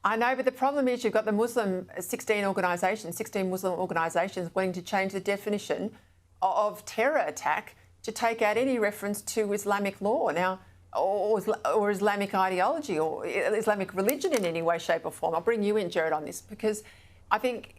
I know, but the problem is you've got the Muslim 16 Muslim organisations wanting to change the definition of terror attack to take out any reference to Islamic law now, or Islamic ideology or Islamic religion in any way, shape or form. I'll bring you in, Gerard, on this, because I think,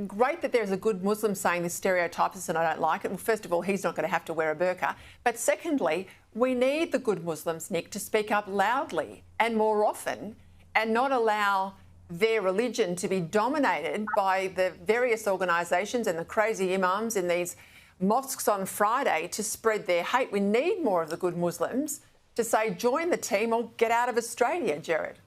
great that there's a good Muslim saying this stereotype is and I don't like it. Well, first of all, he's not going to have to wear a burqa. But secondly, we need the good Muslims, Nick, to speak up loudly and more often and not allow their religion to be dominated by the various organisations and the crazy imams in these mosques on Friday to spread their hate. We need more of the good Muslims to say, join the team or get out of Australia, Gerard.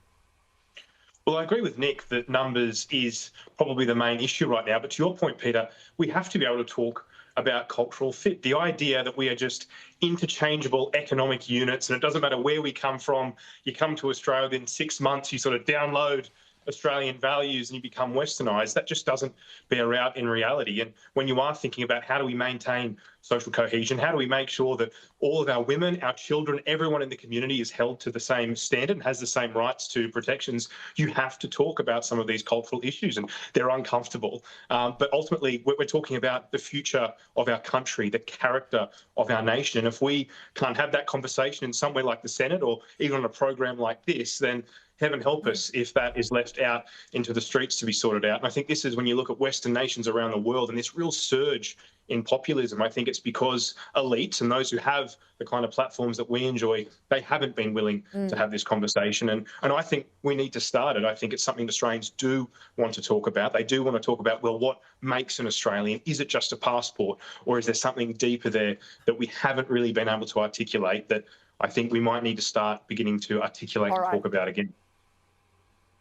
Well, I agree with Nick that numbers is probably the main issue right now. But to your point, Peter, we have to be able to talk about cultural fit. The idea that we are just interchangeable economic units and it doesn't matter where we come from, you come to Australia within 6 months, you sort of download Australian values and you become westernised, that just doesn't bear out in reality. And when you are thinking about how do we maintain social cohesion, how do we make sure that all of our women, our children, everyone in the community is held to the same standard and has the same rights to protections, you have to talk about some of these cultural issues, and they're uncomfortable. But ultimately, we're talking about the future of our country, the character of our nation. And if we can't have that conversation in somewhere like the Senate or even on a program like this, then heaven help us if that is left out into the streets to be sorted out. And I think this is when you look at Western nations around the world and this real surge in populism, I think it's because elites and those who have the kind of platforms that we enjoy, they haven't been willing to have this conversation. And I think we need to start it. I think it's something Australians do want to talk about. They do want to talk about, well, what makes an Australian? Is it just a passport, or is there something deeper there that we haven't really been able to articulate that I think we might need to start beginning to articulate and talk about again?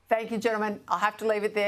Thank you, gentlemen. I'll have to leave it there.